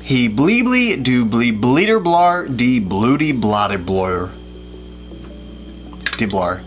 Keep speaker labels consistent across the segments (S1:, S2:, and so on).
S1: he bleebly do bleeb bleeder blar de bloody blotty blur. De blar.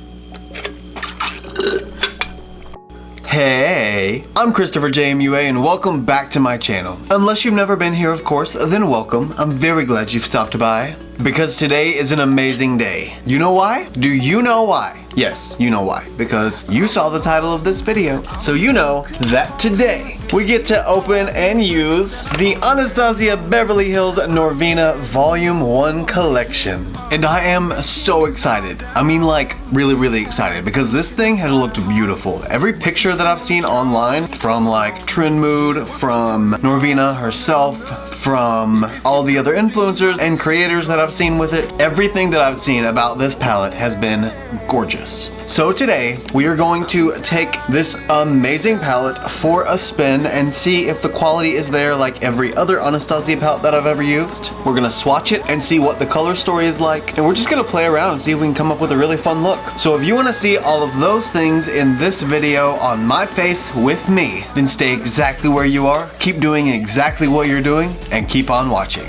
S1: Hey, I'm ChristopherJMUA and welcome back to my channel. Unless you've never been here, of course, then welcome. I'm very glad you've stopped by. Because today is an amazing day. You know why? Do you know why? Yes, you know why. Because you saw the title of this video. So you know that today we get to open and use the Anastasia Beverly Hills Norvina Volume 1 collection. And I am so excited. I mean, like, really excited because this thing has looked beautiful. Every picture that I've seen online from like Trend Mood, from Norvina herself, from all the other influencers and creators that I've seen with it, everything that I've seen about this palette has been gorgeous. So today we are going to take this amazing palette for a spin and see if the quality is there like every other Anastasia palette that I've ever used. We're gonna swatch it and see what the color story is like, and we're just gonna play around and see if we can come up with a really fun look. So if you want to see all of those things in this video on my face with me, then stay exactly where you are, keep doing exactly what you're doing, and keep on watching.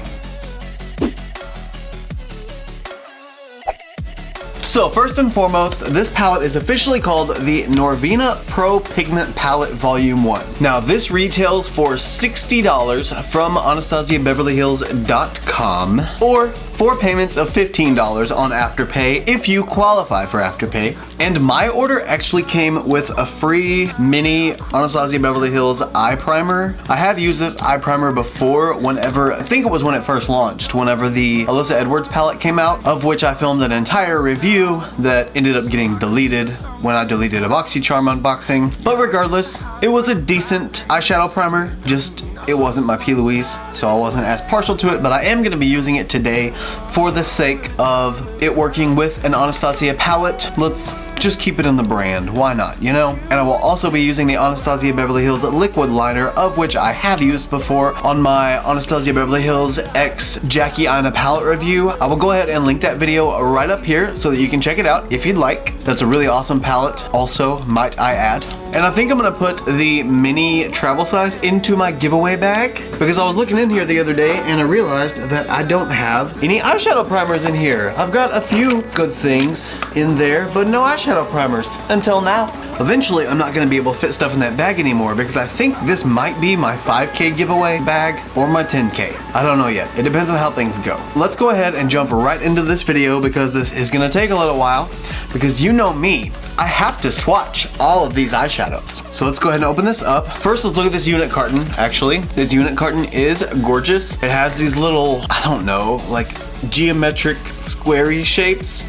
S1: So first and foremost, this palette is officially called the Norvina Pro Pigment Palette Volume 1. Now this retails for $60 from AnastasiaBeverlyHills.com or 4 payments of $15 on Afterpay if you qualify for Afterpay. And my order actually came with a free mini Anastasia Beverly Hills eye primer. I have used this eye primer before whenever, I think it was when it first launched, whenever the Alyssa Edwards palette came out, of which I filmed an entire review that ended up getting deleted when I deleted a Boxycharm unboxing. But regardless, it was a decent eyeshadow primer, just it wasn't my P. Louise, so I wasn't as partial to it, but I am going to be using it today for the sake of it working with an Anastasia palette. Let's just keep it in the brand, why not, you know? And I will also be using the Anastasia Beverly Hills liquid liner, of which I have used before on my Anastasia Beverly Hills X Jackie Aina palette review. I will go ahead and link that video right up here so that you can check it out if you'd like. That's a really awesome palette also, might I add. And I think I'm gonna put the mini travel size into my giveaway bag because I was looking in here the other day and I realized that I don't have any eyeshadow primers in here. I've got a few good things in there, but no eyeshadow primers until now. Eventually, I'm not gonna be able to fit stuff in that bag anymore because I think this might be my 5K giveaway bag or my 10K. I don't know yet. It depends on how things go. Let's go ahead and jump right into this video because this is gonna take a little while because you know me, I have to swatch all of these eyeshadows. So let's go ahead and open this up. First, let's look at this unit carton. Actually, this unit carton is gorgeous. It has these little, I don't know, like geometric squarey shapes,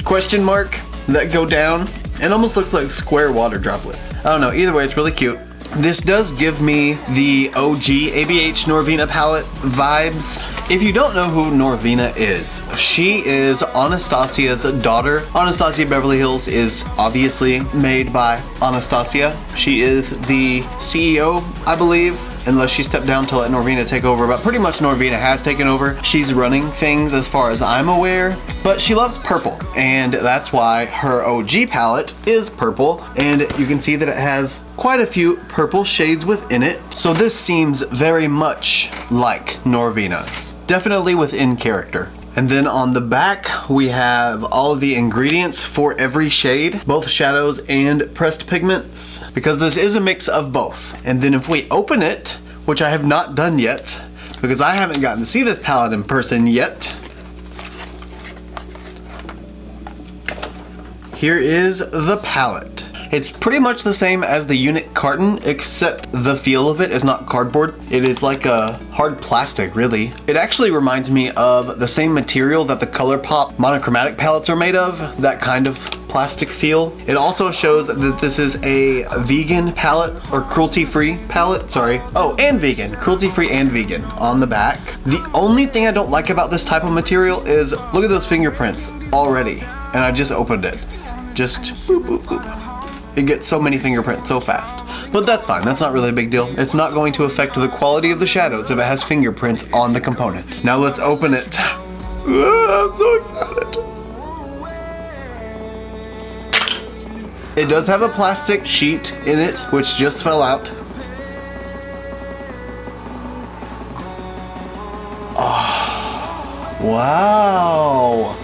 S1: question mark, that go down. It almost looks like square water droplets. I don't know, either way, it's really cute. This does give me the OG ABH Norvina palette vibes. If you don't know who Norvina is, she is Anastasia's daughter. Anastasia Beverly Hills is obviously made by Anastasia. She is the CEO, I believe, unless she stepped down to let Norvina take over, but pretty much Norvina has taken over. She's running things as far as I'm aware, but she loves purple, and that's why her OG palette is purple, and you can see that it has quite a few purple shades within it. So this seems very much like Norvina, definitely within character. And then on the back, we have all of the ingredients for every shade, both shadows and pressed pigments, because this is a mix of both. And then if we open it, which I have not done yet, because I haven't gotten to see this palette in person yet. Here is the palette. It's pretty much the same as the unit carton, except the feel of it is not cardboard. It is like a hard plastic, really. It actually reminds me of the same material that the Colourpop monochromatic palettes are made of, that kind of plastic feel. It also shows that this is a vegan palette, or cruelty-free palette, sorry. Oh, and vegan, cruelty-free and vegan on the back. The only thing I don't like about this type of material is, look at those fingerprints already. And I just opened it. Just boop, boop, boop. It gets so many fingerprints so fast. But that's fine, that's not really a big deal. It's not going to affect the quality of the shadows if it has fingerprints on the component. Now let's open it. I'm so excited. It does have a plastic sheet in it, which just fell out. Wow.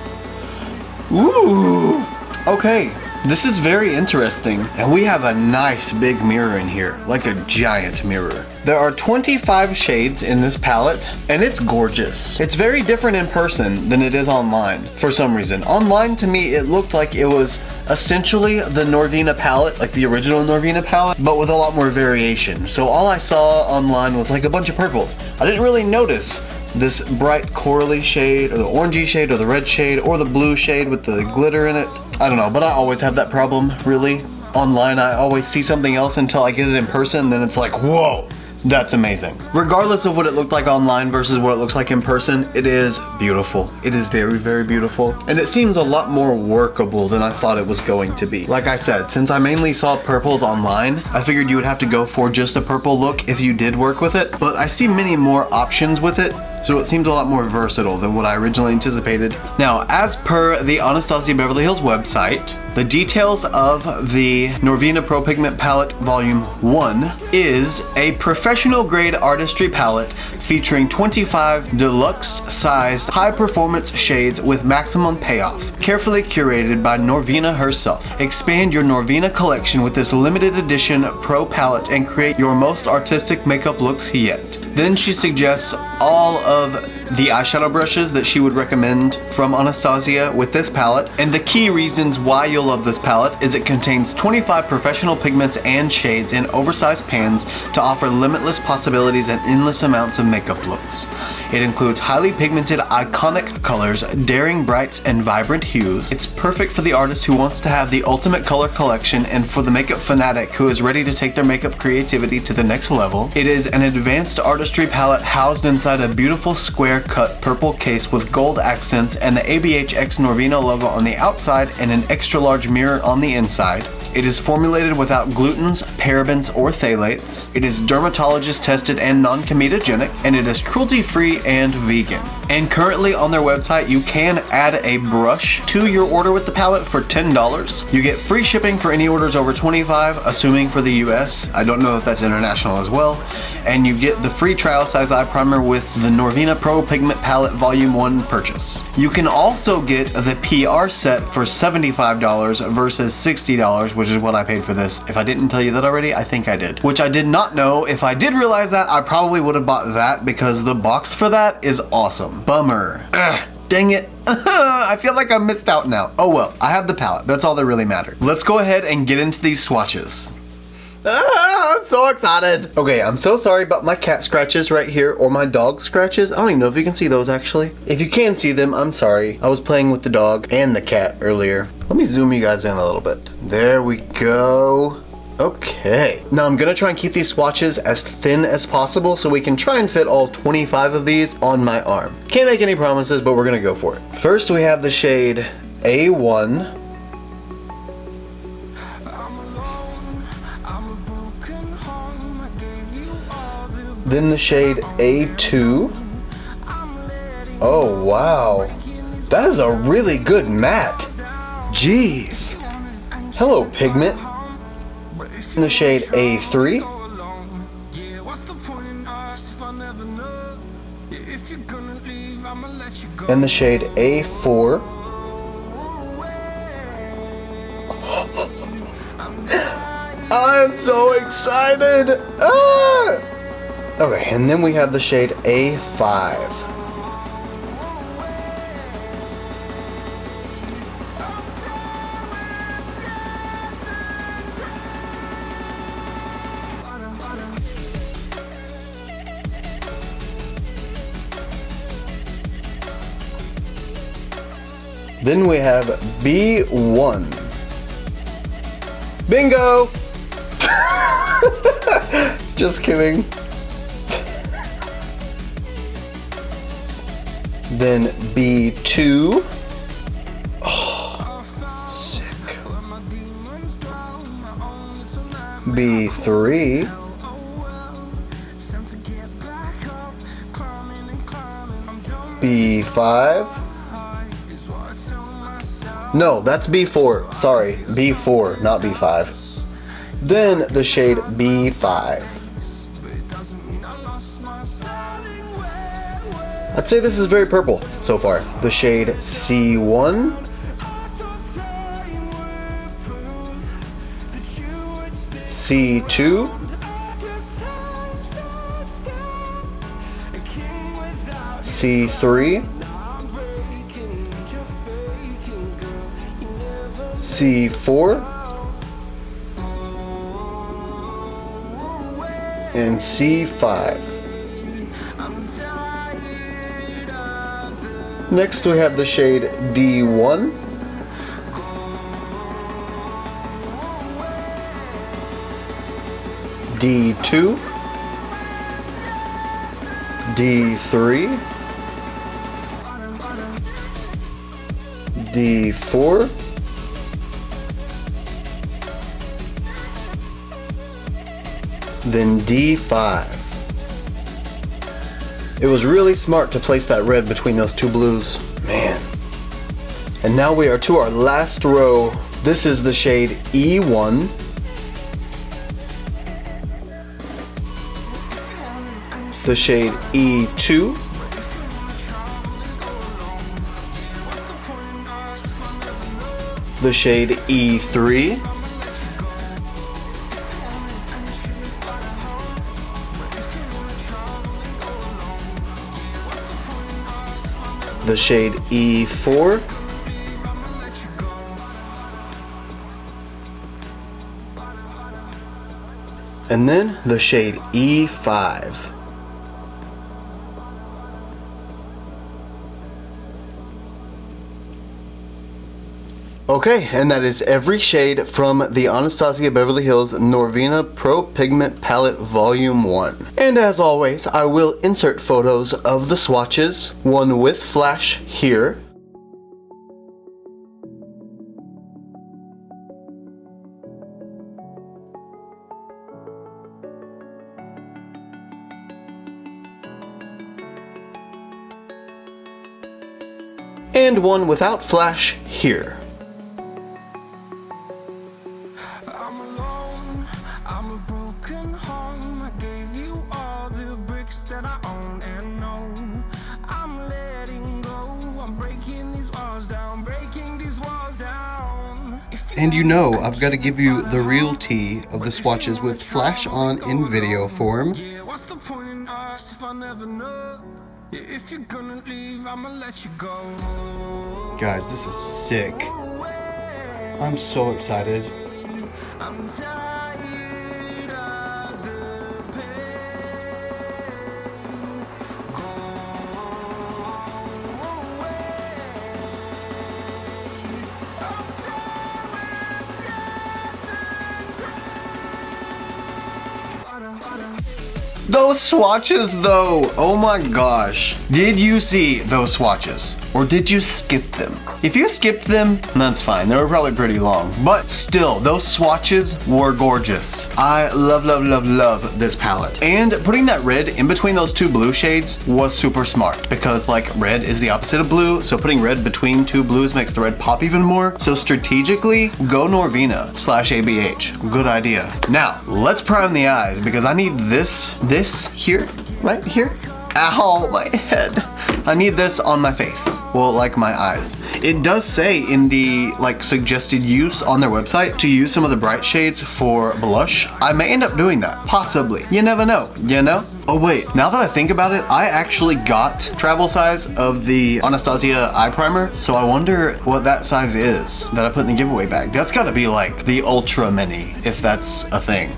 S1: Ooh. Okay. This is very interesting. And we have a nice big mirror in here, like a giant mirror. There are 25 shades in this palette, and it's gorgeous. It's very different in person than it is online, for some reason. Online, to me, it looked like it was essentially the Norvina palette, like the original Norvina palette, but with a lot more variation. So all I saw online was like a bunch of purples. I didn't really notice this bright corally shade, or the orangey shade, or the red shade, or the blue shade with the glitter in it. I don't know, but I always have that problem, really. Online, I always see something else until I get it in person, and then it's like, whoa, that's amazing. Regardless of what it looked like online versus what it looks like in person, it is beautiful. It is very, very beautiful. And it seems a lot more workable than I thought it was going to be. Like I said, since I mainly saw purples online, I figured you would have to go for just a purple look if you did work with it. But I see many more options with it, so it seems a lot more versatile than what I originally anticipated. Now, as per the Anastasia Beverly Hills website, the details of the Norvina Pro Pigment Palette Volume 1 is a professional grade artistry palette featuring 25 deluxe-sized high-performance shades with maximum payoff, carefully curated by Norvina herself. Expand your Norvina collection with this limited edition Pro palette and create your most artistic makeup looks yet. Then she suggests all of the eyeshadow brushes that she would recommend from Anastasia with this palette, and the key reasons why you'll love this palette is it contains 25 professional pigments and shades in oversized pans to offer limitless possibilities and endless amounts of makeup looks. It includes highly pigmented, iconic colors, daring brights, and vibrant hues. It's perfect for the artist who wants to have the ultimate color collection and for the makeup fanatic who is ready to take their makeup creativity to the next level. It is an advanced artistry palette housed inside a beautiful square-cut purple case with gold accents and the ABHX Norvina logo on the outside and an extra-large mirror on the inside. It is formulated without glutens, parabens, or phthalates. It is dermatologist tested and non-comedogenic, and it is cruelty-free and vegan. And currently on their website, you can add a brush to your order with the palette for $10. You get free shipping for any orders over $25, assuming for the US. I don't know if that's international as well. And you get the free trial size eye primer with the Norvina Pro Pigment Palette Volume 1 purchase. You can also get the PR set for $75 versus $60, which is what I paid for this. If I didn't tell you that already, I think I did. Which I did not know. If I did realize that, I probably would have bought that because the box for that is awesome. Bummer. Ugh, dang it. I feel like I missed out now. Oh well, I have the palette. That's all that really mattered. Let's go ahead and get into these swatches. I'm so excited. Okay, I'm so sorry about my cat scratches right here, or my dog scratches. I don't even know if you can see those actually. If you can see them, I'm sorry. I was playing with the dog and the cat earlier. Let me zoom you guys in a little bit. There we go. Okay. Now I'm gonna try and keep these swatches as thin as possible so we can try and fit all 25 of these on my arm. Can't make any promises, but we're gonna go for it. First we have the shade A1. Then the shade A2. Oh wow, that is a really good matte. Jeez. Hello pigment. In the shade A3. And the shade A4. I'm so excited. Ah! Okay, and then we have the shade A5. Then we have B1. Bingo! Just kidding. Then B2. Oh, sick. B3. B5. No, that's B4. Sorry, B4, not B5. Then the shade B5. I'd say this is very purple so far. The shade C1, C2, C3, C4, and C5. Next we have the shade D1, D2, D3, D4, then D5. It was really smart to place that red between those two blues. Man. And now we are to our last row. This is the shade E1, the shade E2, the shade E3, the shade E4, and then the shade E5. Okay, and that is every shade from the Anastasia Beverly Hills Norvina Pro Pigment Palette Volume 1. And as always, I will insert photos of the swatches, one with flash here. And one without flash here. And you know, I've got to give you the real tea of the swatches with flash on in video form. Guys, this is sick. I'm so excited. Those swatches though, oh my gosh. Did you see those swatches? Or did you skip them? If you skipped them, that's fine. They were probably pretty long. But still, those swatches were gorgeous. I love, love, love, love this palette. And putting that red in between those two blue shades was super smart because like red is the opposite of blue. So putting red between two blues makes the red pop even more. So strategically, go Norvina /ABH. Good idea. Now, let's prime the eyes because I need this here, right here. Ow, my head. I need this on my face. Well, like my eyes. It does say in the like suggested use on their website to use some of the bright shades for blush. I may end up doing that, possibly. You never know, you know? Oh wait, now that I think about it, I actually got travel size of the Anastasia eye primer. So I wonder what that size is that I put in the giveaway bag. That's gotta be like the ultra mini, if that's a thing.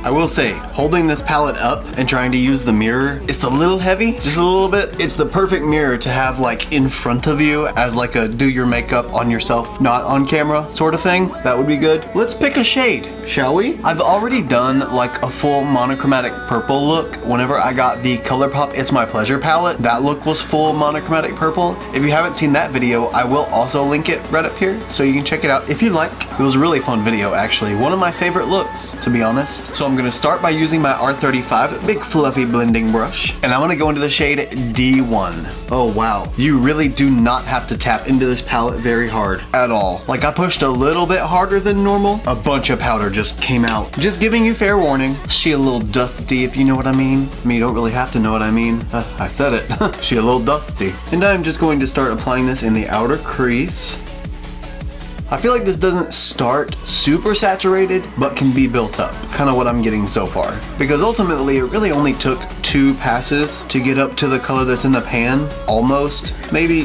S1: I will say, holding this palette up and trying to use the mirror, it's a little heavy, just a little bit. It's the perfect mirror to have like in front of you as like a do your makeup on yourself, not on camera sort of thing. That would be good. Let's pick a shade, shall we? I've already done like a full monochromatic purple look whenever I got the Colourpop It's My Pleasure palette. That look was full monochromatic purple. If you haven't seen that video, I will also link it right up here so you can check it out if you like. It was a really fun video actually. One of my favorite looks, to be honest. So I'm gonna start by using my R35 big fluffy blending brush, and I'm gonna go into the shade D1. Oh wow, you really do not have to tap into this palette very hard at all. Like, I pushed a little bit harder than normal, a bunch of powder just came out. Just giving you fair warning, she a little dusty, if you know what I mean. I mean, you don't really have to know what I mean. I said it. She a little dusty. And I'm just going to start applying this in the outer crease. I feel like this doesn't start super saturated, but can be built up. Kind of what I'm getting so far. Because ultimately, it really only took 2 passes to get up to the color that's in the pan, almost. Maybe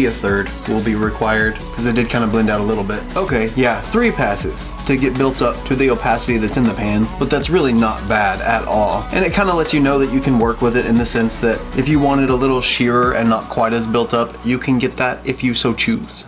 S1: a third will be required, because it did kind of blend out a little bit. Okay, yeah, 3 passes to get built up to the opacity that's in the pan, but that's really not bad at all. And it kind of lets you know that you can work with it in the sense that if you wanted a little sheerer and not quite as built up, you can get that if you so choose.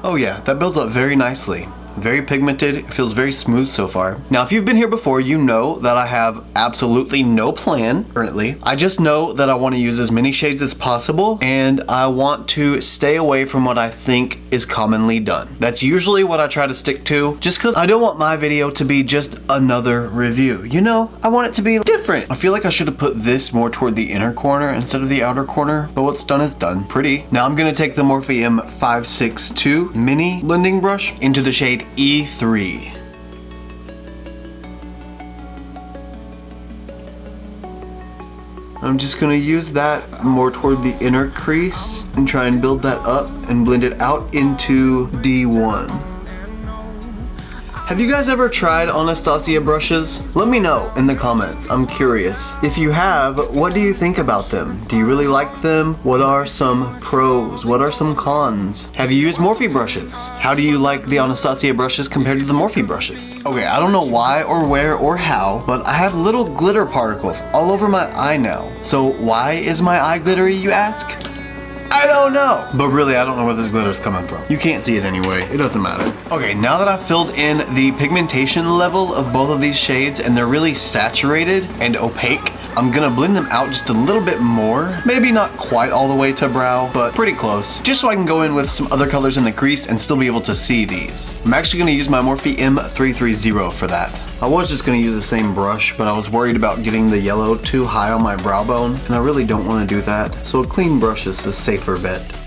S1: Oh yeah, that builds up very nicely. Very pigmented, it feels very smooth so far. Now, if you've been here before, you know that I have absolutely no plan currently. I just know that I want to use as many shades as possible, and I want to stay away from what I think is commonly done. That's usually what I try to stick to, just because I don't want my video to be just another review. You know, I want it to be different. I feel like I should have put this more toward the inner corner instead of the outer corner, but what's done is done. Pretty. Now I'm gonna take the Morphe M562 mini blending brush into the shade E3. I'm just gonna use that more toward the inner crease and try and build that up and blend it out into D1. Have you guys ever tried Anastasia brushes? Let me know in the comments, I'm curious. If you have, what do you think about them? Do you really like them? What are some pros? What are some cons? Have you used Morphe brushes? How do you like the Anastasia brushes compared to the Morphe brushes? Okay, I don't know why or where or how, but I have little glitter particles all over my eye now. So why is my eye glittery, you ask? I don't know. But really, I don't know where this glitter's coming from. You can't see it anyway. It doesn't matter. Okay, now that I've filled in the pigmentation level of both of these shades and they're really saturated and opaque, I'm gonna blend them out just a little bit more. Maybe not quite all the way to brow, but pretty close. Just so I can go in with some other colors in the crease and still be able to see these. I'm actually gonna use my Morphe M330 for that. I was just gonna use the same brush, but I was worried about getting the yellow too high on my brow bone, and I really don't wanna do that. So a clean brush is the safer bet.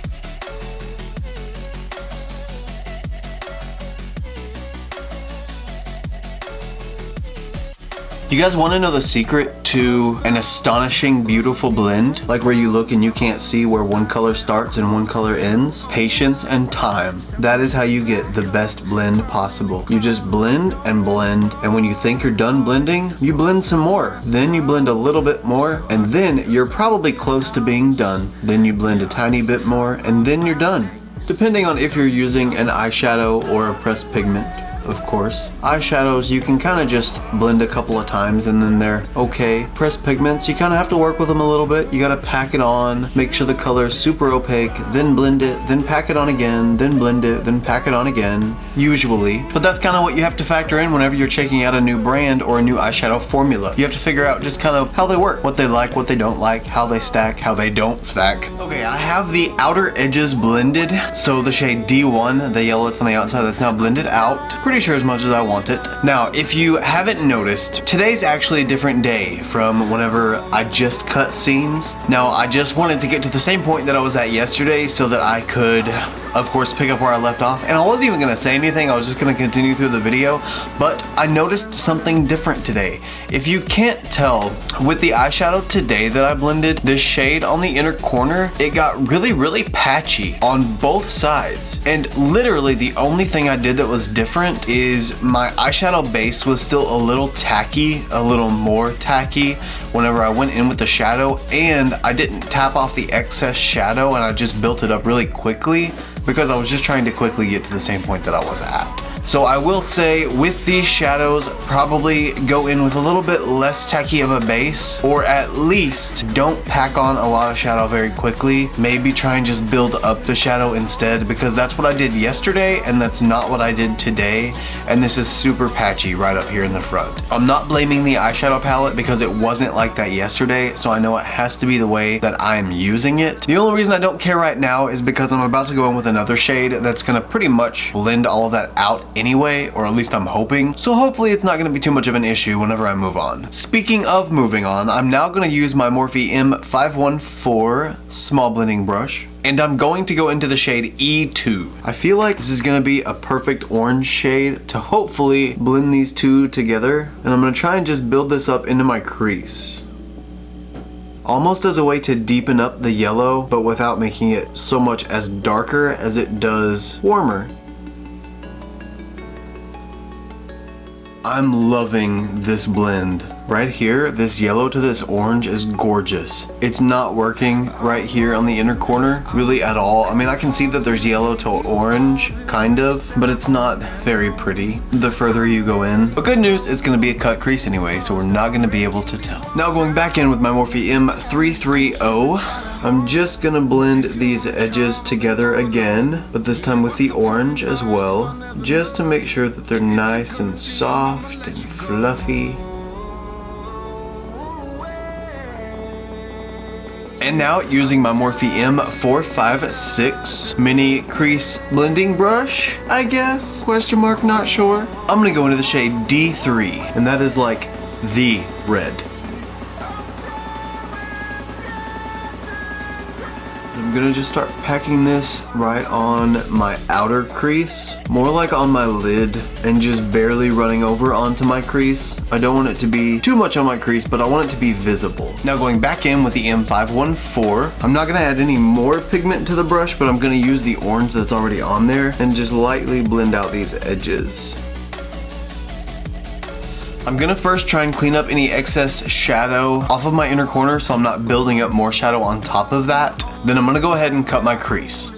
S1: You guys want to know the secret to an astonishing, beautiful blend? Like where you look and you can't see where one color starts and one color ends? Patience and time. That is how you get the best blend possible. You just blend, and when you think you're done blending, you blend some more. Then you blend a little bit more, and then you're probably close to being done. Then you blend a tiny bit more, and then you're done. Depending on if you're using an eyeshadow or a pressed pigment. Of course. Eyeshadows, you can kind of just blend a couple of times and then they're okay. Pressed pigments, you kind of have to work with them a little bit. You gotta pack it on, make sure the color is super opaque, then blend it, then pack it on again, then blend it, then pack it on again, usually. But that's kind of what you have to factor in whenever you're checking out a new brand or a new eyeshadow formula. You have to figure out just kind of how they work, what they like, what they don't like, how they stack, how they don't stack. Okay, I have the outer edges blended. So the shade D1, the yellow that's on the outside, that's now blended out. Pretty sure as much as I want it. Now, if you haven't noticed, today's actually a different day from whenever I just cut scenes. Now, I just wanted to get to the same point that I was at yesterday so that I could, of course, pick up where I left off. And I wasn't even gonna say anything, I was just gonna continue through the video, but I noticed something different today. If you can't tell, with the eyeshadow today that I blended, this shade on the inner corner, it got really patchy on both sides. And literally the only thing I did that was different is my eyeshadow base was still a little tacky, a little more tacky whenever I went in with the shadow, and I didn't tap off the excess shadow and I just built it up really quickly because I was just trying to quickly get to the same point that I was at. So I will say with these shadows, probably go in with a little bit less tacky of a base, or at least don't pack on a lot of shadow very quickly. Maybe try and just build up the shadow instead, because that's what I did yesterday and that's not what I did today. And this is super patchy right up here in the front. I'm not blaming the eyeshadow palette because it wasn't like that yesterday, so I know it has to be the way that I'm using it. The only reason I don't care right now is because I'm about to go in with another shade that's gonna pretty much blend all of that out anyway, or at least I'm hoping. So hopefully it's not gonna be too much of an issue whenever I move on. Speaking of moving on, I'm now gonna use my Morphe M514 small blending brush. And I'm going to go into the shade E2. I feel like this is gonna be a perfect orange shade to hopefully blend these two together. And I'm gonna try and just build this up into my crease. Almost as a way to deepen up the yellow, but without making it so much as darker as it does warmer. I'm loving this blend. Right here, this yellow to this orange is gorgeous. It's not working right here on the inner corner really at all. I mean, I can see that there's yellow to orange, kind of, but it's not very pretty the further you go in. But good news, it's gonna be a cut crease anyway, so we're not gonna be able to tell. Now going back in with my Morphe M330, I'm just gonna blend these edges together again, but this time with the orange as well, just to make sure that they're nice and soft and fluffy. And now using my Morphe M456 mini crease blending brush, I guess, question mark, not sure. I'm gonna go into the shade D3, and that is like the red. I'm gonna just start packing this right on my outer crease, more like on my lid, and just barely running over onto my crease. I don't want it to be too much on my crease, but I want it to be visible. Now going back in with the M514, I'm not gonna add any more pigment to the brush, but I'm gonna use the orange that's already on there and just lightly blend out these edges. I'm gonna first try and clean up any excess shadow off of my inner corner so I'm not building up more shadow on top of that. Then I'm gonna go ahead and cut my crease.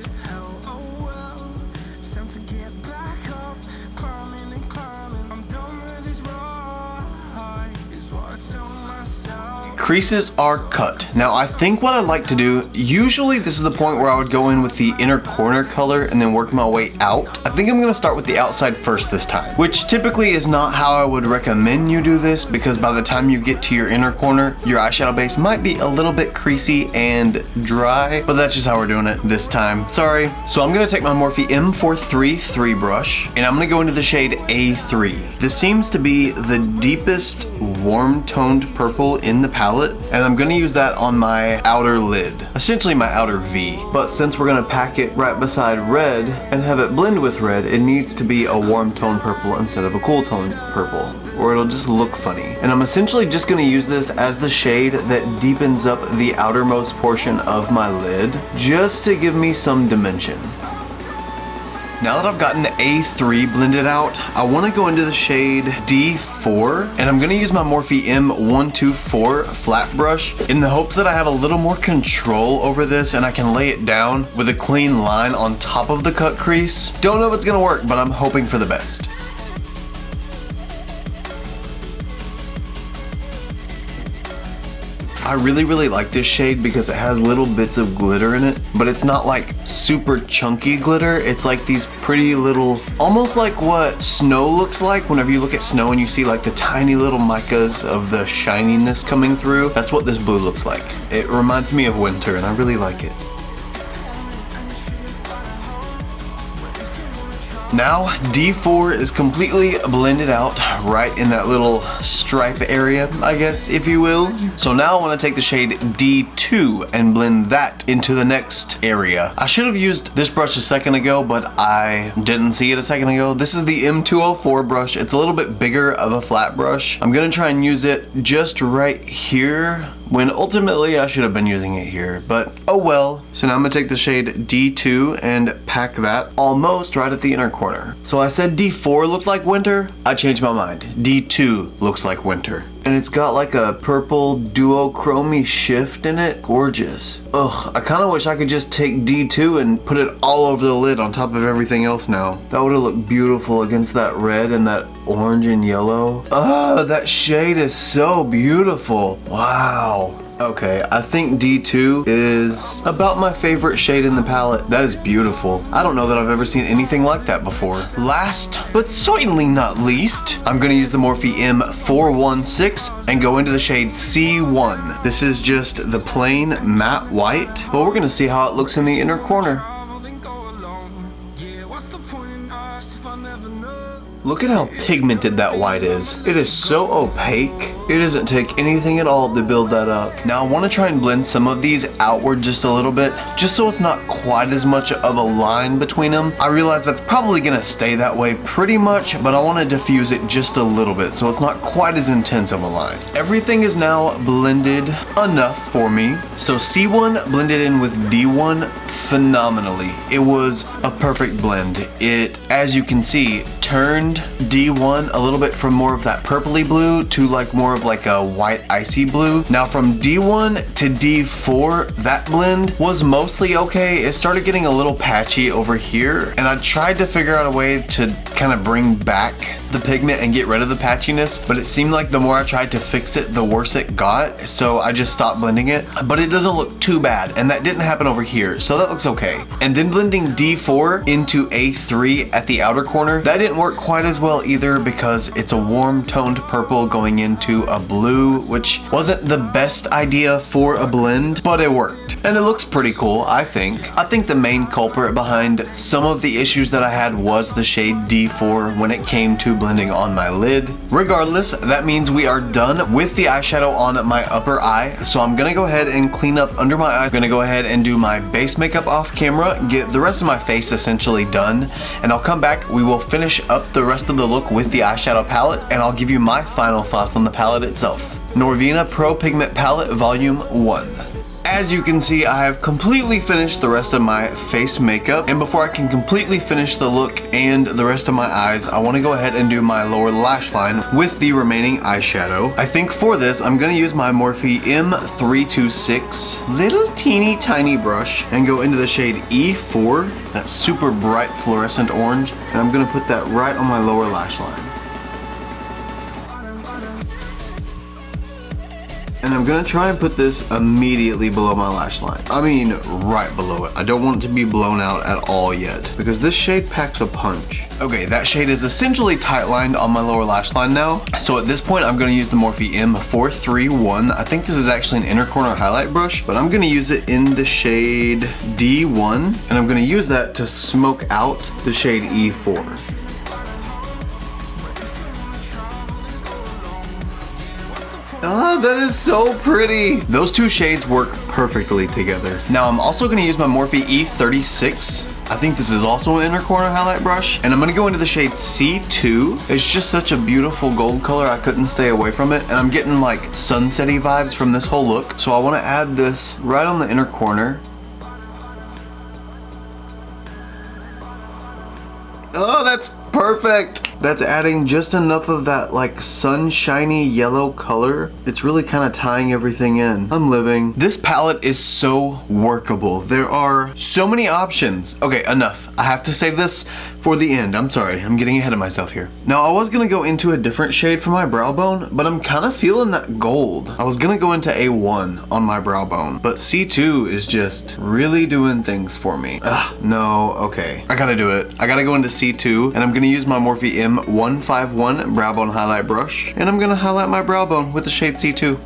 S1: Creases are cut. Now I think what I like to do, usually this is the point where I would go in with the inner corner color and then work my way out. I think I'm gonna start with the outside first this time, which typically is not how I would recommend you do this, because by the time you get to your inner corner, your eyeshadow base might be a little bit creasy and dry, but that's just how we're doing it this time. Sorry. So I'm gonna take my Morphe M433 brush and I'm gonna go into the shade A3. This seems to be the deepest warm toned purple in the palette, and I'm gonna use that on my outer lid, essentially my outer V. But since we're gonna pack it right beside red and have it blend with red, it needs to be a warm tone purple instead of a cool tone purple, or it'll just look funny. And I'm essentially just gonna use this as the shade that deepens up the outermost portion of my lid, just to give me some dimension. Now that I've gotten A3 blended out, I want to go into the shade D4, and I'm going to use my Morphe M124 flat brush in the hopes that I have a little more control over this and I can lay it down with a clean line on top of the cut crease. Don't know if it's going to work, but I'm hoping for the best. I really like this shade because it has little bits of glitter in it, but it's not like super chunky glitter. It's like these pretty little, almost like what snow looks like whenever you look at snow and you see like the tiny little micas of the shininess coming through. That's what this blue looks like. It reminds me of winter and I really like it. Now D4 is completely blended out right in that little stripe area, I guess, if you will. So now I want to take the shade D2 and blend that into the next area. I should have used this brush a second ago, but I didn't see it a second ago. This is the M204 brush. It's a little bit bigger of a flat brush. I'm gonna try and use it just right here, when ultimately I should have been using it here, but oh well. So now I'm gonna take the shade D2 and pack that almost right at the inner corner. So I said D4 looked like winter. I changed my mind. D2 looks like winter. And it's got like a purple duochrome shift in it. Gorgeous. Ugh, I kind of wish I could just take D2 and put it all over the lid on top of everything else now. That would have looked beautiful against that red and that orange and yellow. Oh, that shade is so beautiful. Wow. Okay, I think D2 is about my favorite shade in the palette. That is beautiful. I don't know that I've ever seen anything like that before. Last, but certainly not least, I'm gonna use the Morphe M416 and go into the shade C1. This is just the plain matte white, but we're gonna see how it looks in the inner corner. Look at how pigmented that white is. It is so opaque. It doesn't take anything at all to build that up. Now I want to try and blend some of these outward just a little bit, just so it's not quite as much of a line between them. I realize that's probably gonna stay that way pretty much, but I want to diffuse it just a little bit so it's not quite as intense of a line. Everything is now blended enough for me. So C1 blended in with D1 phenomenally. It was a perfect blend. It, as you can see, turned D1 a little bit from more of that purpley blue to like more of like a white icy blue. Now from D1 to D4, that blend was mostly okay. It started getting a little patchy over here, and I tried to figure out a way to kind of bring back the pigment and get rid of the patchiness, but it seemed like the more I tried to fix it, the worse it got, so I just stopped blending it. But it doesn't look too bad, and that didn't happen over here, so that looks okay. And then blending D4 into A3 at the outer corner, that didn't work quite as well either because it's a warm toned purple going into a blue, which wasn't the best idea for a blend, but it worked. And it looks pretty cool, I think. I think the main culprit behind some of the issues that I had was the shade D4 when it came to blending on my lid. Regardless, that means we are done with the eyeshadow on my upper eye, so I'm gonna go ahead and clean up under my eye. I'm gonna go ahead and do my base makeup off camera, get the rest of my face essentially done, and I'll come back. We will finish up the rest of the look with the eyeshadow palette, and I'll give you my final thoughts on the palette itself. Norvina Pro Pigment Palette Volume 1. As you can see, I have completely finished the rest of my face makeup, and before I can completely finish the look and the rest of my eyes, I want to go ahead and do my lower lash line with the remaining eyeshadow. I think for this, I'm going to use my Morphe M326 little teeny tiny brush and go into the shade E4, that super bright fluorescent orange, and I'm going to put that right on my lower lash line. And I'm gonna try and put this immediately below my lash line. I mean, right below it. I don't want it to be blown out at all yet, because this shade packs a punch. Okay, that shade is essentially tight lined on my lower lash line now. So at this point, I'm gonna use the Morphe M431. I think this is actually an inner corner highlight brush, but I'm gonna use it in the shade D1, and I'm gonna use that to smoke out the shade E4. Ah, that is so pretty. Those two shades work perfectly together. Now I'm also gonna use my Morphe E36. I think this is also an inner corner highlight brush, and I'm gonna go into the shade C2. It's just such a beautiful gold color, I couldn't stay away from it, and I'm getting like sunsetty vibes from this whole look. So I wanna add this right on the inner corner. Oh, that's perfect. That's adding just enough of that like sunshiny yellow color. It's really kind of tying everything in. I'm living. This palette is so workable. There are so many options. Okay, enough. I have to save this for the end. I'm sorry, I'm getting ahead of myself here. Now I was gonna go into a different shade for my brow bone, but I'm kind of feeling that gold. I was gonna go into A1 on my brow bone, but C2 is just really doing things for me. Ugh, no, okay. I gotta do it. I gotta go into C2, and I'm gonna use my Morphe M151 brow bone highlight brush, and I'm gonna highlight my brow bone with the shade C2.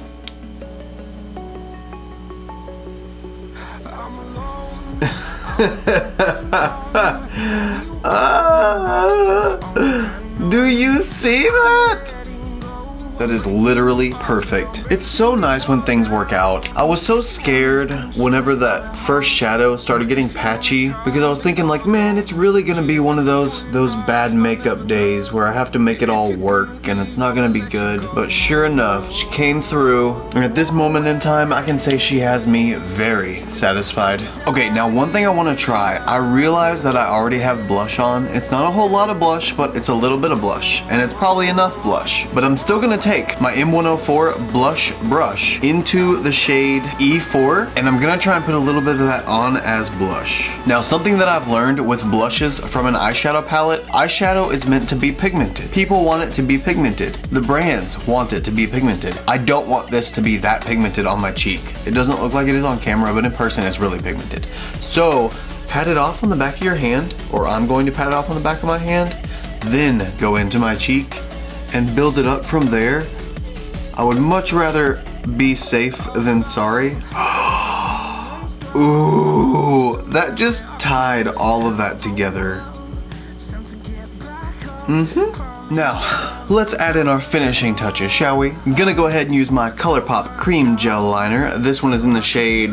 S1: Do you see that? That is literally perfect. It's so nice when things work out. I was so scared whenever that first shadow started getting patchy, because I was thinking like, man, it's really gonna be one of those bad makeup days where I have to make it all work and it's not gonna be good. But sure enough, she came through, and at this moment in time, I can say she has me very satisfied. Okay, now one thing I wanna try. I realize that I already have blush on. It's not a whole lot of blush, but it's a little bit of blush, and it's probably enough blush. But I'm still gonna take my M104 blush brush into the shade E4, and I'm gonna try and put a little bit of that on as blush. Now, something that I've learned with blushes from an eyeshadow palette, eyeshadow is meant to be pigmented. People want it to be pigmented. The brands want it to be pigmented. I don't want this to be that pigmented on my cheek. It doesn't look like it is on camera, but in person it's really pigmented. So, pat it off on the back of your hand, or I'm going to pat it off on the back of my hand, then go into my cheek and build it up from there. I would much rather be safe than sorry. Ooh, that just tied all of that together. Now, let's add in our finishing touches, shall we? I'm gonna go ahead and use my Colourpop Cream Gel Liner. This one is in the shade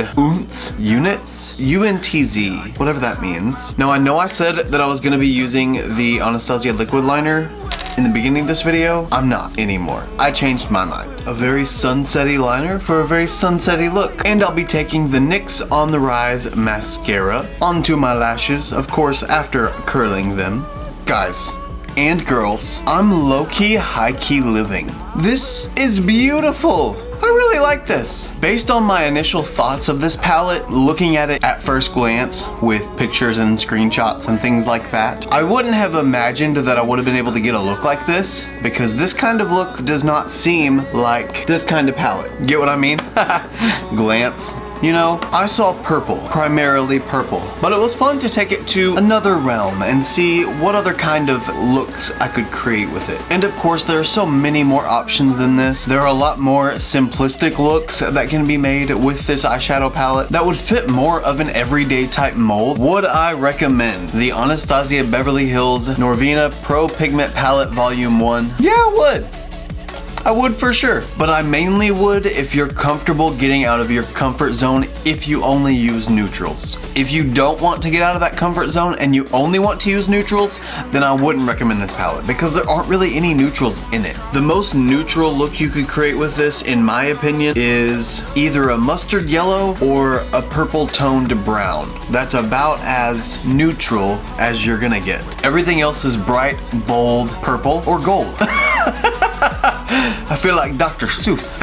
S1: Units? UNTZ, whatever that means. Now, I know I said that I was gonna be using the Anastasia liquid liner in the beginning of this video. I'm not anymore. I changed my mind. A very sunsetty liner for a very sunsetty look. And I'll be taking the NYX On The Rise mascara onto my lashes, of course, after curling them. Guys and girls, I'm low-key, high-key living. This is beautiful. I really like this. Based on my initial thoughts of this palette, looking at it at first glance with pictures and screenshots and things like that, I wouldn't have imagined that I would have been able to get a look like this, because this kind of look does not seem like this kind of palette. Get what I mean? Glance. You know, I saw purple, primarily purple, but it was fun to take it to another realm and see what other kind of looks I could create with it. And of course, there are so many more options than this. There are a lot more simplistic looks that can be made with this eyeshadow palette that would fit more of an everyday type mold. Would I recommend the Anastasia Beverly Hills Norvina Pro Pigment Palette Volume 1? Yeah, I would. I would for sure, but I mainly would if you're comfortable getting out of your comfort zone if you only use neutrals. If you don't want to get out of that comfort zone and you only want to use neutrals, then I wouldn't recommend this palette because there aren't really any neutrals in it. The most neutral look you could create with this, in my opinion, is either a mustard yellow or a purple toned brown. That's about as neutral as you're gonna get. Everything else is bright, bold, purple, or gold. I feel like Dr. Seuss.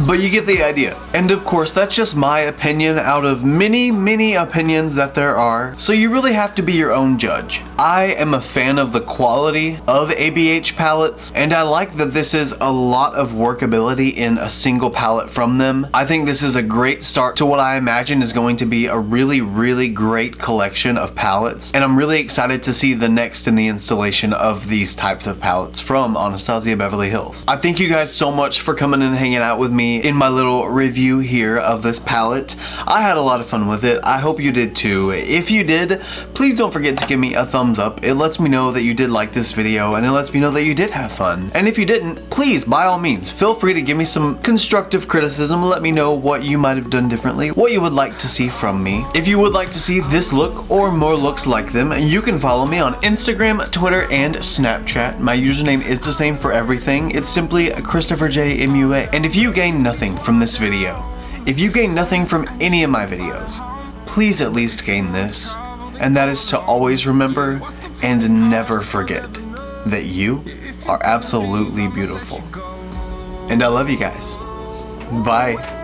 S1: But you get the idea. And of course, that's just my opinion out of many, many opinions that there are. So you really have to be your own judge. I am a fan of the quality of ABH palettes, and I like that this is a lot of workability in a single palette from them. I think this is a great start to what I imagine is going to be a really, really great collection of palettes. And I'm really excited to see the next in the installation of these types of palettes from Anastasia Beverly Hills. I thank you guys so much for coming and hanging out with me in my little review here of this palette. I had a lot of fun with it. I hope you did too. If you did, please don't forget to give me a thumbs up. It lets me know that you did like this video, and it lets me know that you did have fun. And if you didn't, please, by all means, feel free to give me some constructive criticism. Let me know what you might have done differently, what you would like to see from me. If you would like to see this look or more looks like them, you can follow me on Instagram, Twitter, and Snapchat. My username is the same for everything. It's simply ChristopherJMUA. And if you gain nothing from this video, if you gain nothing from any of my videos, please at least gain this. And that is to always remember and never forget that you are absolutely beautiful. And I love you guys. Bye.